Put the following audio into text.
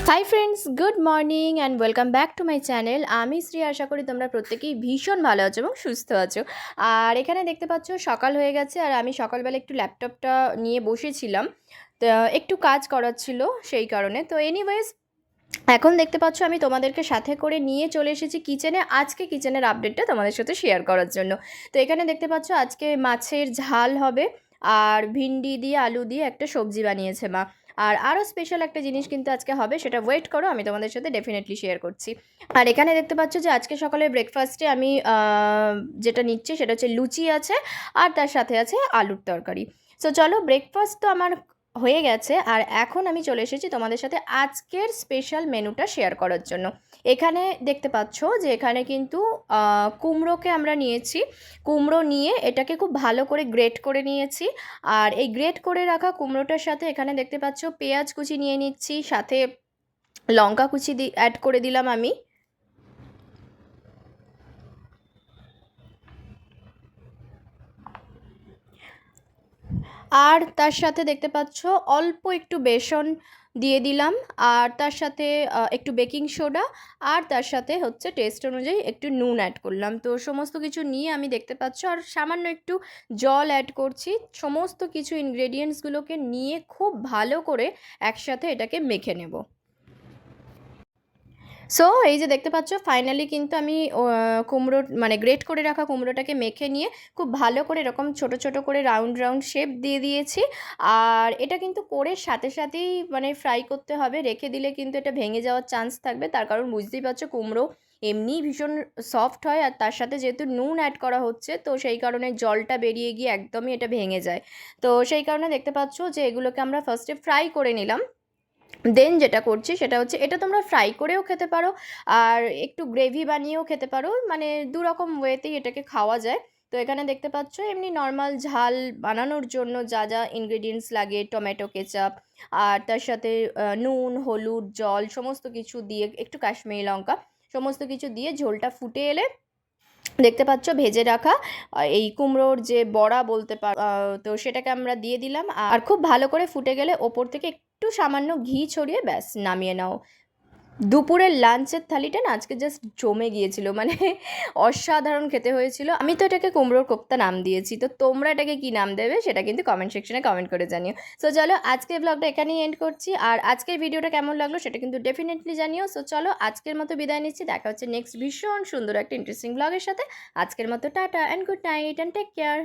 Hi friends, good morning and welcome back to my channel. আমি শ্রী, আশা করি তোমরা প্রত্যেকেই ভীষণ ভালো আছো এবং সুস্থ আছো। আর এখানে দেখতে পাচ্ছ সকাল হয়ে গেছে আর আমি সকালবেলা একটু ল্যাপটপটা নিয়ে বসেছিলাম, তো একটু কাজ করার ছিল সেই কারণে। তো এনিওয়েজ, এখন দেখতে পাচ্ছ আমি তোমাদেরকে সাথে করে নিয়ে চলে এসেছি কিচেনে। আজকে কিচেনের আপডেটটা তোমাদের সাথে শেয়ার করার জন্য। তো এখানে দেখতে পাচ্ছ আজকে মাছের ঝাল হবে আর ভিন্ডি দিয়ে আলু দিয়ে একটা সবজি বানিয়েছে মা। আর আরও স্পেশাল একটা জিনিস কিন্তু আজকে হবে, সেটা ওয়েট করো, আমি তোমাদের সাথে ডেফিনেটলি শেয়ার করছি। আর এখানে দেখতে পাচ্ছ যে আজকে সকালে ব্রেকফাস্টে আমি যেটা নিচ্ছি সেটা হচ্ছে লুচি আছে আর তার সাথে আছে আলুর তরকারি। সো চলো, ব্রেকফাস্ট তো আমার হয়ে গেছে আর এখন আমি চলে এসেছি তোমাদের সাথে আজকের স্পেশাল মেনুটা শেয়ার করার জন্য। এখানে দেখতে পাচ্ছ যে এখানে কিন্তু কুমড়োকে আমরা নিয়েছি। কুমড়ো নিয়ে এটাকে খুব ভালো করে গ্রেট করে নিয়েছি। আর এই গ্রেট করে রাখা কুমড়োটার সাথে এখানে দেখতে পাচ্ছ পেঁয়াজ কুচি নিয়ে নিচ্ছি, সাথে লঙ্কা কুচি অ্যাড করে দিলাম আমি। আর তার সাথে দেখতে পাচ্ছ অল্প একটু বেসন দিয়ে দিলাম, আর তার সাথে একটু বেকিং সোডা, আর তার সাথে হচ্ছে টেস্ট অনুযায়ী একটু নুন অ্যাড করলাম। তো সমস্ত কিছু নিয়ে আমি দেখতে পাচ্ছ আর সামান্য একটু জল অ্যাড করছি। সমস্ত কিছু ইনগ্রেডিয়েন্টসগুলোকে নিয়ে খুব ভালো করে একসাথে এটাকে মেখে নেব। সো এই যে দেখতে পাচ্ছ ফাইনালি কিন্তু আমি কুমড়ো মানে গ্রেট করে রাখা কুমড়োটাকে মেখে নিয়ে খুব ভালো করে এরকম ছোট ছোট করে রাউন্ড রাউন্ড শেপ দিয়ে দিয়েছি। আর এটা কিন্তু করে সাথে সাথেই মানে ফ্রাই করতে হবে, রেখে দিলে কিন্তু এটা ভেঙে যাওয়ার চান্স থাকবে। তার কারণ বুঝতেই পারছো কুমড়ো এমনিই ভীষণ সফট হয়, আর তার সাথে যেহেতু নুন অ্যাড করা হচ্ছে তো সেই কারণে জলটা বেরিয়ে গিয়ে একদমই এটা ভেঙে যায়। তো সেই কারণে দেখতে পাচ্ছ যে এগুলোকে আমরা ফার্স্টে ফ্রাই করে নিলাম। দেন যেটা করছি সেটা হচ্ছে, এটা তোমরা ফ্রাই করেও খেতে পারো আর একটু গ্রেভি বানিয়েও খেতে পারো, মানে দুরকম ওয়েতেই এটাকে খাওয়া যায়। তো এখানে দেখতে পাচ্ছ এমনি নর্মাল ঝাল বানানোর জন্য যা যা ইনগ্রেডিয়েন্টস লাগে, টমেটো কেচাপ আর তার সাথে নুন, হলুদ, জল সমস্ত কিছু দিয়ে, একটু কাশ্মীরি লঙ্কা, সমস্ত কিছু দিয়ে ঝোলটা ফুটে এলে দেখতে পাচ্ছ ভেজে রাখা এই কুমড়োর যে বড়া বলতে পারো, তো সেটাকে আমরা দিয়ে দিলাম। আর খুব ভালো করে ফুটে গেলে ওপর থেকে একটু সামান্য ঘি ছড়িয়ে ব্যাস নামিয়ে নাও। দুপুরের লাঞ্চের থালিটা না আজকে জাস্ট জমে গিয়েছিল, মানে অসাধারণ খেতে হয়েছিল। আমি তো এটাকে কুমড়োর কোপ্তা নাম দিয়েছি, তো তোমরা এটাকে কি নাম দেবে সেটা কিন্তু কমেন্ট সেকশনে কমেন্ট করে জানিও। সো চলো, আজকের ব্লগটা এখানেই এন্ড করছি। আর আজকের ভিডিওটা কেমন লাগলো সেটা কিন্তু ডেফিনেটলি জানিও। সো চলো, আজকের মতো বিদায় নিচ্ছি, দেখা হচ্ছে নেক্সট ভীষণ সুন্দর একটা ইন্টারেস্টিং ব্লগের সাথে। আজকের মতো tata and good night and take care.